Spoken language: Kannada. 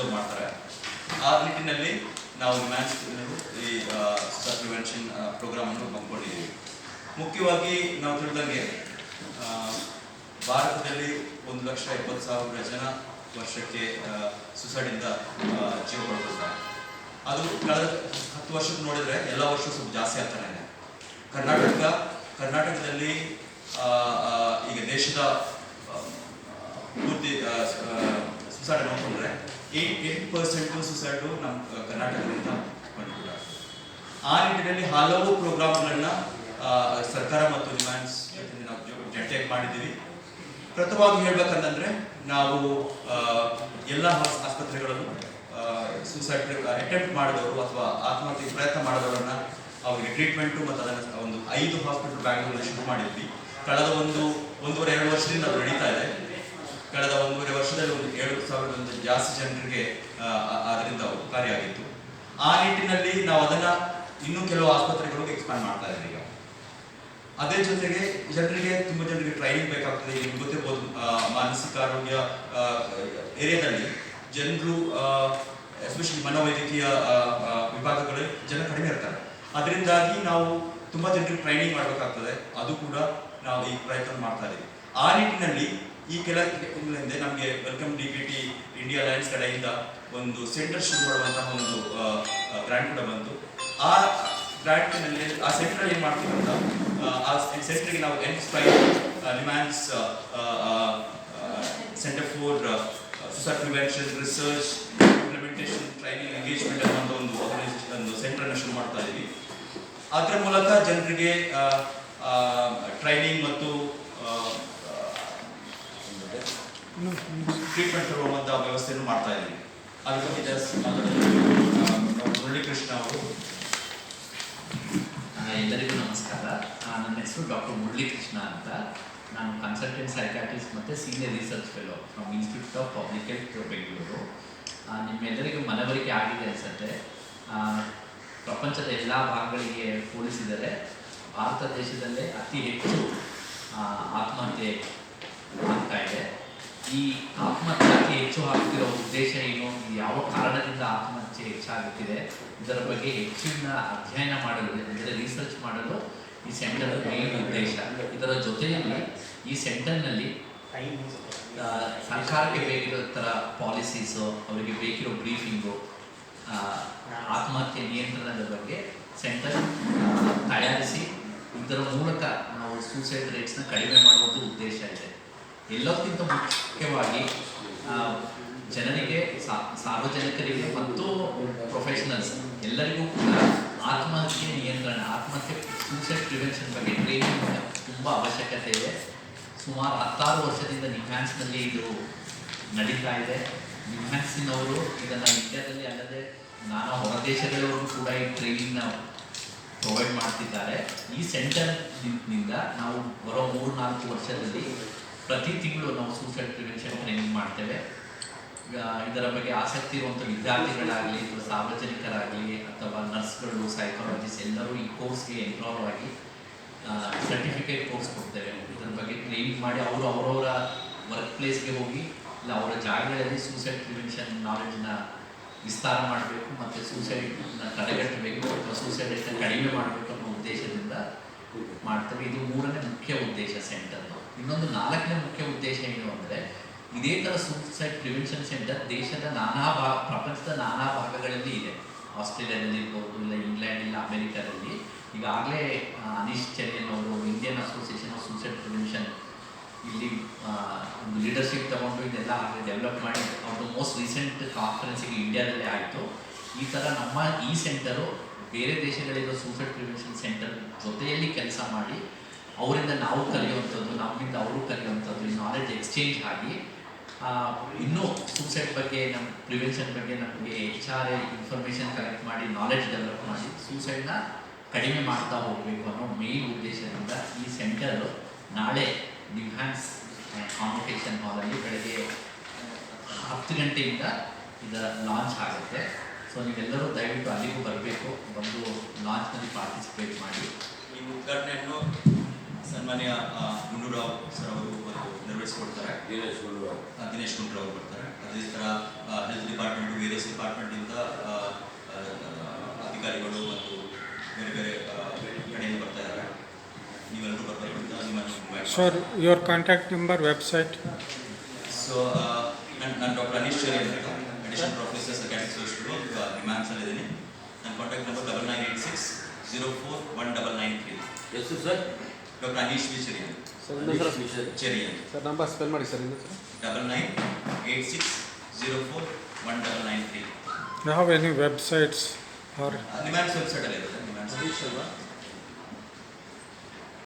ಅಬ್ಸರ್ವ್ ಮಾಡ್ತಾರೆ. ಆ ನಿಟ್ಟಿನಲ್ಲಿ ನಾವು ಮ್ಯಾನ್ಸ್ ಈ ಸೂಸೈಡ್ ಪ್ರಿವೆನ್ಷನ್ ಪ್ರೋಗ್ರಾಮನ್ನು ಹಮ್ಮಿಕೊಂಡಿದ್ದೀವಿ. ಮುಖ್ಯವಾಗಿ ನಾವು ತಿಳಿದಂಗೆ ಭಾರತದಲ್ಲಿ 1,70,000 ಜನ ವರ್ಷಕ್ಕೆ ಸುಸೈಡಿಂದ ಜೀವ ಕಳ್ಕೊಳ್ತಾರೆ. ಅದು ಕಳೆದ 10 ವರ್ಷಕ್ಕೆ ನೋಡಿದರೆ ಎಲ್ಲ ವರ್ಷ ಸ್ವಲ್ಪ ಜಾಸ್ತಿ ಆಗ್ತಾನೆ ಇದೆ. ಕರ್ನಾಟಕದಲ್ಲಿ ಈಗ ದೇಶದ ಪೂರ್ತಿ ಸುಸೈಡ್ ನೋಡಿಕೊಂಡ್ರೆ 8% ಸುಸೈಡು ನಮ್ಮ ಕರ್ನಾಟಕದಿಂದ ಕಂಡುಕೊಂಡ. ಆ ನಿಟ್ಟಿನಲ್ಲಿ ಹಲವು ಪ್ರೋಗ್ರಾಮ್ಗಳನ್ನ ಸರ್ಕಾರ ಮತ್ತು ನಿಮ್ಯಾನ್ಸ್ ಜೊತೆ ನಾವು ಜೊತೆಗೆ ಮಾಡಿದ್ದೀವಿ. ಪ್ರಥಮವಾಗಿ ಹೇಳ್ಬೇಕಂತಂದ್ರೆ ನಾವು ಎಲ್ಲ ಆಸ್ಪತ್ರೆಗಳಲ್ಲೂ ಸೂಸೈಡ್ ಅಟೆಂಪ್ಟ್ ಮಾಡಿದವರು ಅಥವಾ ಆತ್ಮಹತ್ಯೆ ಪ್ರಯತ್ನ ಮಾಡಿದವರನ್ನ ಅವರಿಗೆ ಟ್ರೀಟ್ಮೆಂಟು ಮತ್ತು ಅದನ್ನು ಒಂದು 5 ಹಾಸ್ಪಿಟಲ್ ಬ್ಯಾಂಗ್ಳೂರಲ್ಲಿ ಶುರು ಮಾಡಿದ್ವಿ. ಕಳೆದ 1.5 ವರ್ಷದಿಂದ ಅದು ನಡೀತಾ ಇದೆ. ಕಳೆದ 1.5 ವರ್ಷದಲ್ಲಿ 7,000 ಜಾಸ್ತಿ ಜನರಿಗೆ ಅದರಿಂದ ಉಪಕಾರಿಯಾಗಿತ್ತು. ಆ ನಿಟ್ಟಿನಲ್ಲಿ ನಾವು ಅದನ್ನು ಇನ್ನೂ ಕೆಲವು ಆಸ್ಪತ್ರೆಗಳಿಗೆ ಎಕ್ಸ್ಪ್ಯಾಂಡ್ ಮಾಡ್ತಾ ಇದ್ದೀವಿ. ಈಗ ಅದೇ ಜೊತೆಗೆ ತುಂಬ ಜನರಿಗೆ ಟ್ರೈನಿಂಗ್ ಬೇಕಾಗ್ತದೆ. ನಿಮ್ಗೆ ಗೊತ್ತಿರ್ಬೋದು, ಮಾನಸಿಕ ಆರೋಗ್ಯ ಏರಿಯಾದಲ್ಲಿ ಜನರು ಎಸ್ಪೆಷಲಿ ಮನೋವೈದ್ಯಕೀಯ ವಿಭಾಗಗಳಲ್ಲಿ ಜನ ಕಡಿಮೆ ಇರ್ತಾರೆ. ಅದರಿಂದಾಗಿ ನಾವು ತುಂಬ ಜನರಿಗೆ ಟ್ರೈನಿಂಗ್ ಮಾಡಬೇಕಾಗ್ತದೆ. ಅದು ಕೂಡ ನಾವು ಈ ಪ್ರಯತ್ನ ಮಾಡ್ತಾ ಇದ್ದೀವಿ. ಆ ನಿಟ್ಟಿನಲ್ಲಿ ಈ ಕೆಲ ತಿಂಗಳಿಂದ ನಮಗೆ ವೆಲ್ಕಮ್ DBT ಇಂಡಿಯಾ ಅಲಯನ್ಸ್ ಕಡೆಯಿಂದ ಒಂದು ಸೆಂಟರ್ ಶುರು ಮಾಡುವಂತಹ ಒಂದು ಗ್ರಾಂಟ್ ಕೂಡ ಬಂತು. ಆ ಗ್ರಾಂಟ್ನಲ್ಲಿ ಆ ಸೆಂಟರ್ ಏನು ಮಾಡ್ತೀವಿ ಅಂತ, ಆ ಸೆಂಟರ್ಗೆ ನಾವು NIMHANS centre for suicide prevention research implementation training engagement ಅನ್ನೋ ಒಂದು ಆರ್ಗನೈಸೇಷನ್ ಒಂದು ಸೆಂಟರನ್ನು ಶುರು ಮಾಡ್ತಾ ಇದ್ದೀವಿ. ಅದರ ಮೂಲಕ ಜನರಿಗೆ ಟ್ರೈನಿಂಗ್ ಮತ್ತು ಟ್ರೀಟ್ಮೆಂಟ್ ಕೊಡುವಂಥ ವ್ಯವಸ್ಥೆಯನ್ನು ಮಾಡ್ತಾ ಇದ್ದೀವಿ. ಅದ್ರ ಬಗ್ಗೆ ಮುರಳೀಕೃಷ್ಣ ಅವರು. ಎಲ್ಲರಿಗೂ ನಮಸ್ಕಾರ. ನನ್ನ ಹೆಸರು ಡಾಕ್ಟರ್ ಮುರಳೀಕೃಷ್ಣ ಅಂತ. ನಾನು ಕನ್ಸಲ್ಟೆಂಟ್ ಸೈಕಾಟ್ರಿಸ್ಟ್ ಮತ್ತು senior research fellow from institute of public health Bengaluru. ನಿಮ್ಮೆಲ್ಲರಿಗೂ ಮನವರಿಕೆ ಆಗಿದೆ ಅನಿಸುತ್ತೆ. ಪ್ರಪಂಚದ ಎಲ್ಲ ಭಾಗಗಳಿಗೆ ಹೋಲಿಸಿದರೆ ಭಾರತ ದೇಶದಲ್ಲೇ ಅತಿ ಹೆಚ್ಚು ಆತ್ಮಹತ್ಯೆ ಆಗ್ತಾ ಇದೆ. ಈ ಆತ್ಮಹತ್ಯೆ ಅತಿ ಹೆಚ್ಚು ಆಗ್ತಿರೋ ಉದ್ದೇಶ ಏನು, ಯಾವ ಕಾರಣದಿಂದ ಆತ್ಮಹತ್ಯೆ ಹೆಚ್ಚಾಗುತ್ತಿದೆ, ಇದರ ಬಗ್ಗೆ ಹೆಚ್ಚಿನ ಅಧ್ಯಯನ ಮಾಡಲು, ಅಂದರೆ ರಿಸರ್ಚ್ ಮಾಡಲು ಈ ಸೆಂಟರ್ ಮೇನ್ ಉದ್ದೇಶ. ಇದರ ಜೊತೆಯಲ್ಲಿ ಈ ಸೆಂಟರ್ನಲ್ಲಿ ಸರ್ಕಾರಕ್ಕೆ ಬೇಕಿರೋ ಥರ ಪಾಲಿಸೀಸು, ಅವರಿಗೆ ಬೇಕಿರೋ ಬ್ರೀಫಿಂಗು, ಆತ್ಮಹತ್ಯೆ ನಿಯಂತ್ರಣದ ಬಗ್ಗೆ ಸೆಂಟರ್ ತಯಾರಿಸಿ ಇದರ ಮೂಲಕ ನಾವು ಸೂಸೈಡ್ ರೇಟ್ಸ್ನ ಕಡಿಮೆ ಮಾಡುವುದು ಉದ್ದೇಶ ಇದೆ. ಎಲ್ಲಕ್ಕಿಂತ ಮುಖ್ಯವಾಗಿ ಜನರಿಗೆ, ಸಾರ್ವಜನಿಕರಿಗೆ ಮತ್ತು ಪ್ರೊಫೆಷನಲ್ಸ್ ಎಲ್ಲರಿಗೂ ಕೂಡ ಆತ್ಮಹತ್ಯೆ ನಿಯಂತ್ರಣ, ಆತ್ಮಹತ್ಯೆ ಸೂಸೈಡ್ ಪ್ರಿವೆನ್ಷನ್ ಬಗ್ಗೆ ಟ್ರೈನಿಂಗ್ ತುಂಬ ಅವಶ್ಯಕತೆ ಇದೆ. ಸುಮಾರು 16 ವರ್ಷದಿಂದ ನಿಮ್ಯಾನ್ಸ್ನಲ್ಲಿ ಇದು ನಡೀತಾ ಇದೆ. ನಿಮ್ಯಾನ್ಸಿನವರು ಇದನ್ನು ಇಂಡಿಯಾದಲ್ಲಿ ಅಲ್ಲದೆ ನಾನಾ ಹೊರ ದೇಶಗಳವರು ಕೂಡ ಈ ಟ್ರೈನಿಂಗ್ನ ಪ್ರೊವೈಡ್ ಮಾಡ್ತಿದ್ದಾರೆ. ಈ ಸೆಂಟರ್ನಿಂದ ನಾವು ಬರೋ 3-4 ವರ್ಷದಲ್ಲಿ ಪ್ರತಿ ತಿಂಗಳು ನಾವು ಸೂಸೈಡ್ ಪ್ರಿವೆನ್ಷನ್ ಟ್ರೈನಿಂಗ್ ಮಾಡ್ತೇವೆ. ಇದರ ಬಗ್ಗೆ ಆಸಕ್ತಿ ಇರುವಂಥ ವಿದ್ಯಾರ್ಥಿಗಳಾಗಲಿ ಅಥವಾ ಸಾರ್ವಜನಿಕರಾಗಲಿ ಅಥವಾ ನರ್ಸ್ಗಳು, ಸೈಕಾಲಜಿಸ್ಟ್ ಎಲ್ಲರೂ ಈ ಕೋರ್ಸ್ಗೆ ಎನ್ರೋಲ್ ಆಗಿ ಸರ್ಟಿಫಿಕೇಟ್ ಕೋರ್ಸ್ ಕೊಡ್ತೇವೆ. ಇದರ ಬಗ್ಗೆ ಟ್ರೈನಿಂಗ್ ಮಾಡಿ ಅವರು ಅವರವರ ವರ್ಕ್ ಪ್ಲೇಸ್ಗೆ ಹೋಗಿ ಇಲ್ಲ ಅವರ ಜಾಗಗಳಲ್ಲಿ ಸೂಸೈಡ್ ಪ್ರಿವೆನ್ಷನ್ ನಾಲೆಡ್ಜ್ನ ವಿಸ್ತಾರ ಮಾಡಬೇಕು ಮತ್ತು ಸೂಸೈಡ್ನ ತಡೆಗಟ್ಟಬೇಕು ಅಥವಾ ಸೂಸೈಡನ್ನು ಕಡಿಮೆ ಮಾಡಬೇಕು ಅನ್ನೋ ಉದ್ದೇಶದಿಂದ ಮಾಡ್ತೇವೆ. ಇದು 3ನೇ ಮುಖ್ಯ ಉದ್ದೇಶ ಸೆಂಟರ್ದು. ಇನ್ನೊಂದು 4ನೇ ಮುಖ್ಯ ಉದ್ದೇಶ ಏನು ಅಂದರೆ, ಇದೇ ಥರ ಸೂಸೈಡ್ ಪ್ರಿವೆನ್ಷನ್ ಸೆಂಟರ್ ದೇಶದ ಪ್ರಪಂಚದ ನಾನಾ ಭಾಗಗಳಲ್ಲಿ ಇದೆ. ಆಸ್ಟ್ರೇಲಿಯಾದಲ್ಲಿ ಇರ್ಬೋದು, ಇಲ್ಲ ಇಂಗ್ಲೆಂಡ್, ಇಲ್ಲ ಅಮೆರಿಕಾದಲ್ಲಿ. ಈಗಾಗಲೇ ಅನೀಶ್ ಚೆರಿಯನ್ ಅವರು Indian association of suicide prevention ಇಲ್ಲಿ ಒಂದು ಲೀಡರ್ಶಿಪ್ ತಗೊಂಡು ಇದೆಲ್ಲ ಡೆವಲಪ್ ಮಾಡಿ ಅವ್ರದ್ದು ಮೋಸ್ಟ್ ರೀಸೆಂಟ್ ಕಾನ್ಫರೆನ್ಸಿಗೆ ಇಂಡಿಯಾದಲ್ಲೇ ಆಯಿತು. ಈ ಥರ ನಮ್ಮ ಈ ಸೆಂಟರು ಬೇರೆ ದೇಶಗಳಿರೋ ಸೂಸೈಡ್ ಪ್ರಿವೆನ್ಷನ್ ಸೆಂಟರ್ ಜೊತೆಯಲ್ಲಿ ಕೆಲಸ ಮಾಡಿ ಅವರಿಂದ ನಾವು ಕಲಿಯುವಂಥದ್ದು, ನಮ್ಮಿಂದ ಅವರು ಕಲಿಯುವಂಥದ್ದು, ಈ ನಾಲೆಡ್ಜ್ ಎಕ್ಸ್ಚೇಂಜ್ ಆಗಿ ಇನ್ನೂ ಸೂಸೈಡ್ ಬಗ್ಗೆ, ನಮ್ಮ ಪ್ರಿವೆನ್ಷನ್ ಬಗ್ಗೆ ನಮಗೆ ಹೆಚ್ಚಾರೆ ಇನ್ಫಾರ್ಮೇಷನ್ ಕಲೆಕ್ಟ್ ಮಾಡಿ ನಾಲೆಡ್ಜ್ ಡೆವಲಪ್ ಮಾಡಿ ಸೂಸೈಡ್ನ ಕಡಿಮೆ ಮಾಡ್ತಾ ಹೋಗಬೇಕು ಅನ್ನೋ ಮೇನ್ ಉದ್ದೇಶದಿಂದ ಈ ಸೆಂಟರು ನಾಳೆ ನಿಮ್ಯಾನ್ಸ್ ಕಾನ್ವೊಕೇಷನ್ ಹಾಲಲ್ಲಿ ಬೆಳಗ್ಗೆ 10 ಗಂಟೆಯಿಂದ ಇದರ ಲಾಂಚ್ ಆಗುತ್ತೆ. ಸೊ ನೀವೆಲ್ಲರೂ ದಯವಿಟ್ಟು ಅಲ್ಲಿಗೂ ಬರಬೇಕು, ಬಂದು ಲಾಂಚ್ನಲ್ಲಿ ಪಾರ್ಟಿಸಿಪೇಟ್ ಮಾಡಿ. ಈ ಉದ್ಘಾಟನೆಯನ್ನು ಸನ್ಮಾನ್ಯ ಗುಂಡೂರಾವ್ ಸರ್ ಅವರು ನೆರವೇರಿಸಿಕೊಡ್ತಾರೆ. ದಿನೇಶ್ ಗುಂಡೂರಾವ್ ಅವರು ಬರ್ತಾರೆ. ಅದೇ ಥರ ಹೆಲ್ತ್ ಡಿಪಾರ್ಟ್ಮೆಂಟು, ವೇರಿಯಸ್ ಡಿಪಾರ್ಟ್ಮೆಂಟಿಂದ ಅಧಿಕಾರಿಗಳು ಮತ್ತು ಬೇರೆ ಬೇರೆ ಕಡೆಯಿಂದ ಬರ್ತಾ ಇದ್ದಾರೆ. ನೀವೆಲ್ಲರೂ ಬರಬೇಕು ಅಂತ ನಿಮ್ಮನ್ನು. Sir, your contact number, website. So ನಾನು ಡಾಕ್ಟರ್ ಅನೀಶ್ ಚೇರಿಯನ್ ಅಂತ, ಅಡಿಷನಲ್ ಪ್ರೊಫೆಸರ್ ಸೈಕಾಟ್ರಿಕ್ ಸೋಸ್ಟು ನಿಮ್ಯಾನ್ಸಲ್ಲಿ ಇದ್ದೀನಿ. ನನ್ನ ಕಾಂಟ್ಯಾಕ್ಟ್ ನಂಬರ್ 9986041993. ಎಷ್ಟು sir? Doctor Aneesh V Cherian. Cherian sir number spell ಮಾಡಿ sir. 9986041993. You have any websites or? NIMHANS ವೆಬ್ಸೈಟಲ್ಲಿ ಇರುತ್ತೆ. ನಿಮ್ಯಾನ್ಸ್